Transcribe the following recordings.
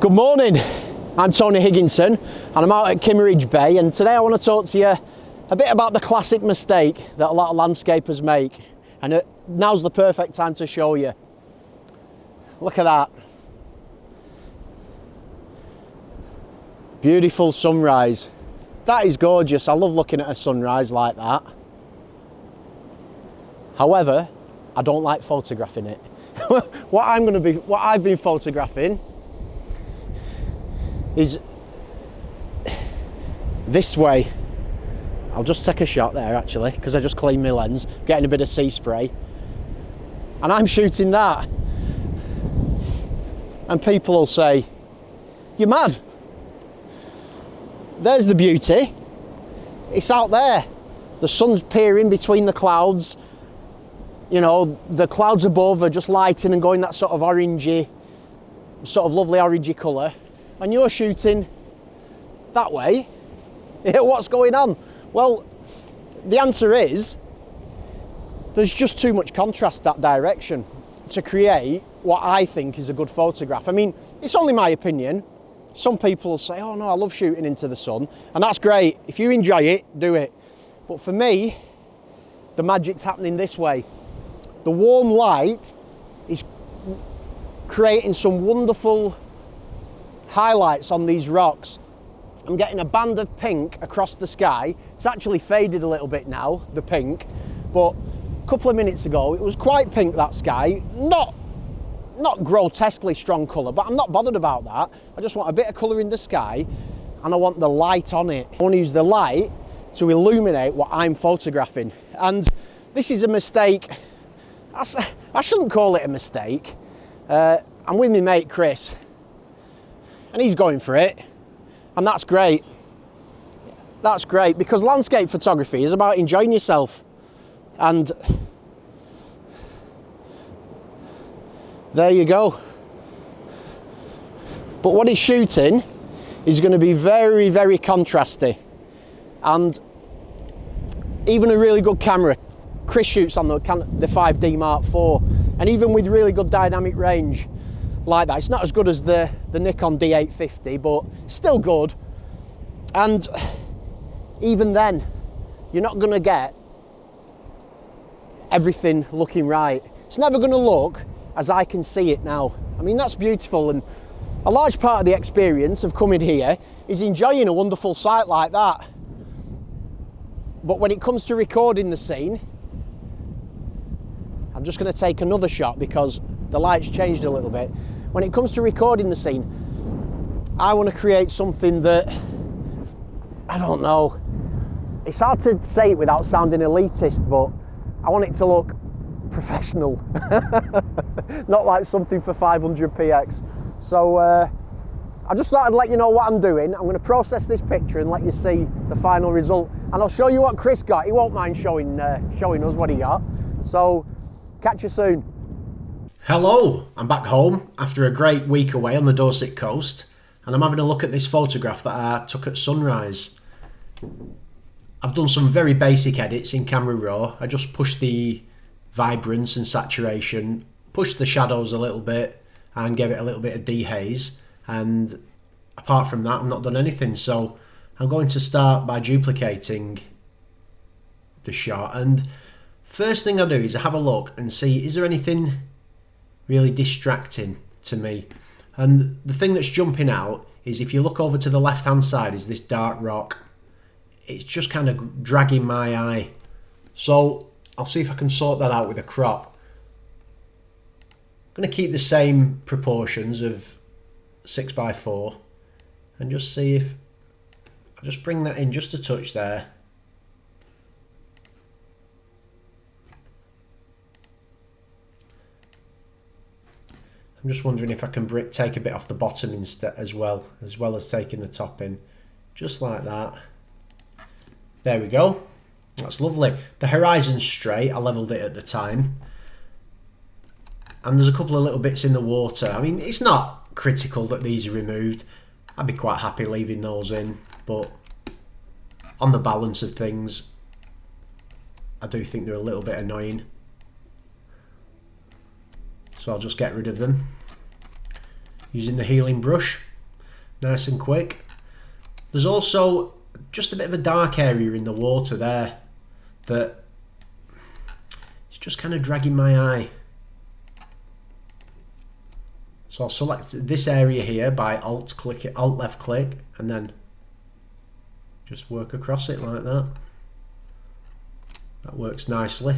Good morning, I'm Tony Higginson and I'm out at Kimmeridge Bay, and today I want to talk to you a bit about the classic mistake that a lot of landscapers make, and now's the perfect time to show you. Look at that. Beautiful sunrise. That is gorgeous. I love looking at a sunrise like that. However, I don't like photographing it. What I've been photographing is this way. I'll just take a shot there actually, because I just cleaned my lens, getting a bit of sea spray, and I'm shooting that. And people will say, "You're mad. There's the beauty. It's out there. The sun's peering between the clouds. You know, the clouds above are just lighting and going that sort of orangey, sort of lovely orangey colour. And you're shooting that way. What's going on?" Well, the answer is, there's just too much contrast that direction to create what I think is a good photograph. I mean, it's only my opinion. Some people will say, "Oh no, I love shooting into the sun," and that's great. If you enjoy it, do it. But for me, the magic's happening this way. The warm light is creating some wonderful highlights on these rocks. I'm getting a band of pink across the sky. It's actually faded a little bit now, the pink, but a couple of minutes ago it was quite pink, that sky. Not grotesquely strong colour, but I'm not bothered about that. I just want a bit of colour in the sky and I want the light on it. I want to use the light to illuminate what I'm photographing. And this is a mistake. I shouldn't call it a mistake. I'm with my mate Chris, and he's going for it, and that's great. That's great, because landscape photography is about enjoying yourself. And there you go. But what he's shooting is going to be very, very contrasty, and even a really good camera, Chris shoots on the 5D Mark IV, and even with really good dynamic range like that, it's not as good as the Nikon D850, but still good. And even then, you're not going to get everything looking right. It's never going to look as I can see it now. I mean, that's beautiful, and a large part of the experience of coming here is enjoying a wonderful sight like that. But when it comes to recording the scene, I'm just going to take another shot because the light's changed a little bit. When it comes to recording the scene, I want to create something that, I don't know, it's hard to say it without sounding elitist, but I want it to look professional, not like something for 500px. So I just thought I'd let you know what I'm doing. I'm going to process this picture and let you see the final result, and I'll show you what Chris got. He won't mind showing us what he got. So catch you soon. Hello, I'm back home after a great week away on the Dorset coast, and I'm having a look at this photograph that I took at sunrise. I've done some very basic edits in Camera Raw. I just pushed the vibrance and saturation, pushed the shadows a little bit, and gave it a little bit of dehaze, and apart from that I've not done anything. So I'm going to start by duplicating the shot, and first thing I do is I have a look and see, is there anything really distracting to me? And the thing that's jumping out is, if you look over to the left hand side, is this dark rock. It's just kind of dragging my eye. So I'll see if I can sort that out with a crop. I'm going to keep the same proportions of 6x4 and just see if I just bring that in just a touch there. I'm just wondering if I can take a bit off the bottom instead as well as taking the top in, just like that. There we go. That's lovely. The horizon's straight. I levelled it at the time. And there's a couple of little bits in the water. I mean, it's not critical that these are removed. I'd be quite happy leaving those in, but on the balance of things, I do think they're a little bit annoying. So I'll just get rid of them using the healing brush. nice and quick. There's also just a bit of a dark area in the water there that is just kind of dragging my eye. So I'll select this area here by Alt left click, and then just work across it like that. That works nicely.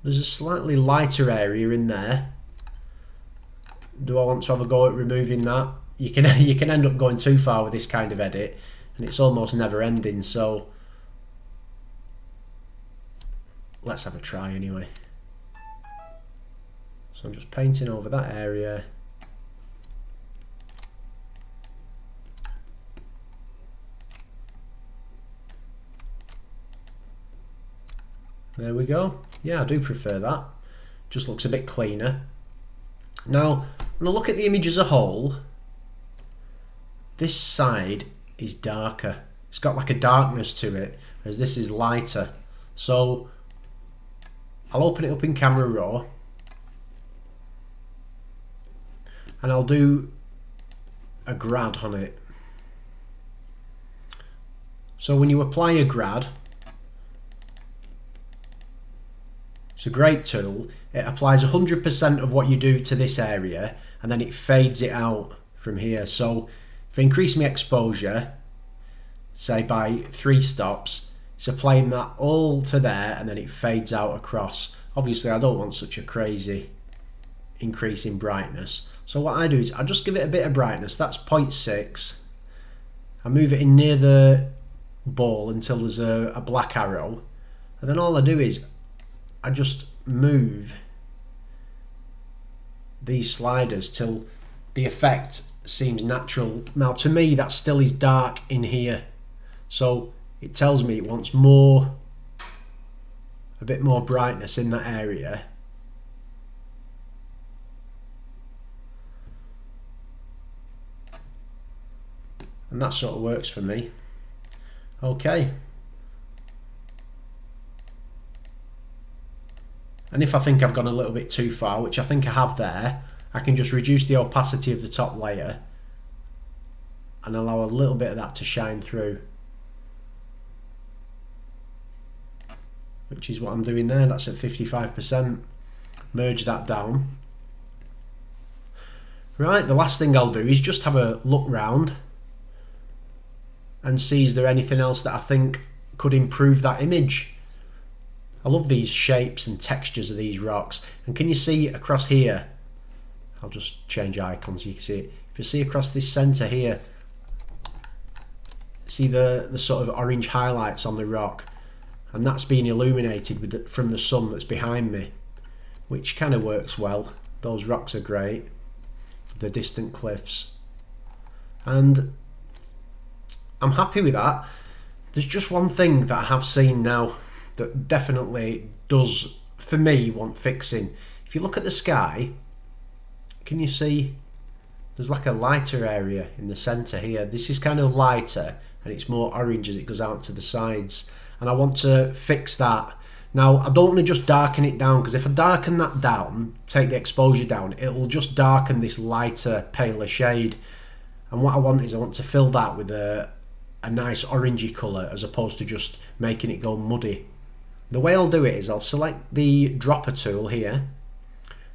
There's a slightly lighter area in there. Do I want to have a go at removing that? You can end up going too far with this kind of edit, and it's almost never ending, so let's have a try anyway. So I'm just painting over that area. There we go. Yeah, I do prefer that. Just looks a bit cleaner. Now, when I look at the image as a whole, this side is darker. It's got like a darkness to it, whereas this is lighter. So I'll open it up in Camera Raw, and I'll do a grad on it. So when you apply a grad, it's a great tool. It applies 100% of what you do to this area, and then it fades it out from here. So if I increase my exposure, say by 3 stops, it's applying that all to there, and then it fades out across. Obviously I don't want such a crazy increase in brightness. So what I do is I just give it a bit of brightness. That's 0.6. I move it in near the ball until there's a black arrow, and then all I do is I just move these sliders till the effect seems natural. Now to me that still is dark in here, so it tells me it wants a bit more brightness in that area. And that sort of works for me. Okay. And if I think I've gone a little bit too far, which I think I have there, I can just reduce the opacity of the top layer and allow a little bit of that to shine through, which is what I'm doing there. That's at 55%. Merge that down. Right, the last thing I'll do is just have a look round and see is there anything else that I think could improve that image. I love these shapes and textures of these rocks. And can you see across here, I'll just change icons so you can see it. If you see across this center here, see the sort of orange highlights on the rock, and that's being illuminated from the sun that's behind me, which kind of works well. Those rocks are great, the distant cliffs, and I'm happy with that. There's just one thing that I have seen now that definitely does, for me, want fixing. If you look at the sky, can you see there's like a lighter area in the center here? This is kind of lighter and it's more orange as it goes out to the sides, and I want to fix that. Now I don't want to just darken it down, because if I darken that down, take the exposure down, it'll just darken this lighter, paler shade. And what I want is I want to fill that with a nice orangey colour, as opposed to just making it go muddy. The way I'll do it is I'll select the dropper tool here,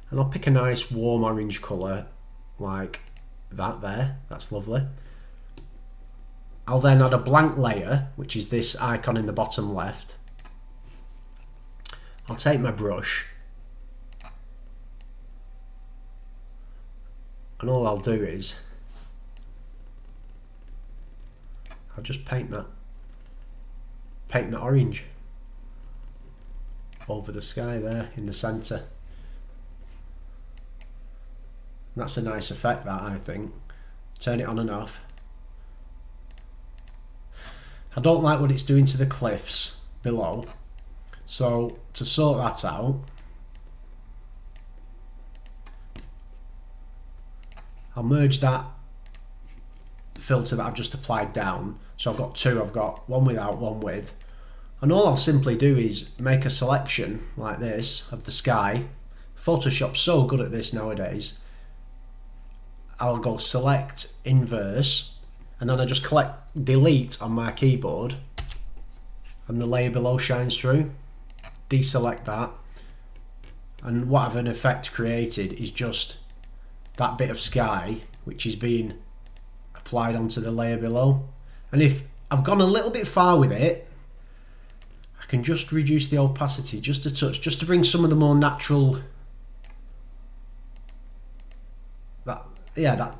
and I'll pick a nice warm orange colour like that there. That's lovely. I'll then add a blank layer, which is this icon in the bottom left. I'll take my brush, and all I'll do is I'll just paint that orange over the sky there in the centre. And that's a nice effect, that, I think. Turn it on and off. I don't like what it's doing to the cliffs below, so to sort that out, I'll merge that filter that I've just applied down. So I've got two, I've got one without, one with, and all I'll simply do is make a selection like this of the sky. Photoshop's so good at this nowadays, I'll go select inverse, and then I just click delete on my keyboard, and the layer below shines through. Deselect that, and what I've in effect created is just that bit of sky which is being applied onto the layer below. And if I've gone a little bit far with it, I can just reduce the opacity just a touch, just to bring some of the more natural, that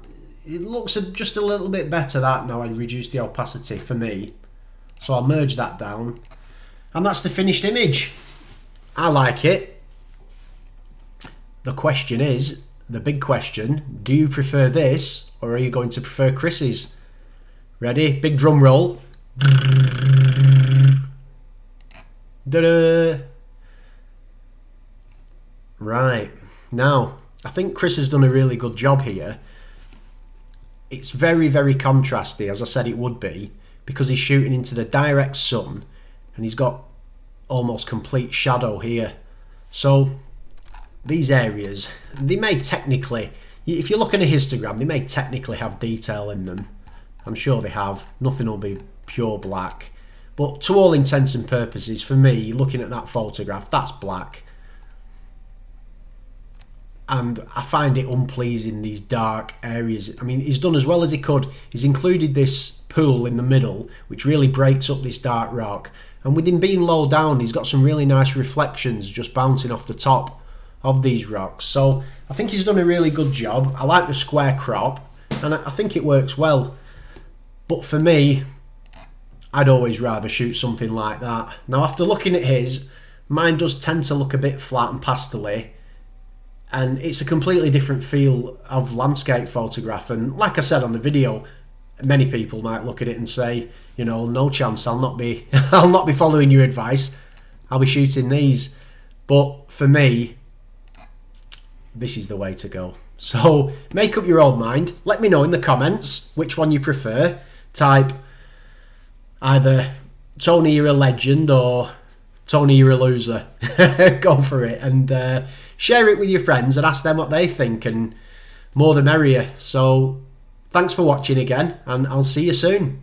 it looks just a little bit better that now I reduce the opacity for me. So I'll merge that down, and that's the finished image. I like it. The question is, the big question, do you prefer this or are you going to prefer Chris's? Ready? Big drum roll. Da-da. Right, now I think Chris has done a really good job here. It's very, very contrasty, as I said it would be, because he's shooting into the direct sun and he's got almost complete shadow here. So these areas, they may technically, if you look at a histogram, they may technically have detail in them. I'm sure they have. Nothing will be pure black. But to all intents and purposes, for me, looking at that photograph, that's black. And I find it unpleasing, these dark areas. I mean, he's done as well as he could. He's included this pool in the middle, which really breaks up this dark rock. And with him being low down, he's got some really nice reflections just bouncing off the top of these rocks. So I think he's done a really good job. I like the square crop, and I think it works well. But for me, I'd always rather shoot something like that. Now, after looking at his, mine does tend to look a bit flat and pastel-y, and it's a completely different feel of landscape photograph. And like I said on the video, many people might look at it and say, you know, no chance, I'll not be following your advice. I'll be shooting these. But for me, this is the way to go. So make up your own mind. Let me know in the comments which one you prefer. Type either Tony, you're a legend, or Tony, you're a loser. Go for it, and share it with your friends and ask them what they think, and more the merrier. So thanks for watching again, and I'll see you soon.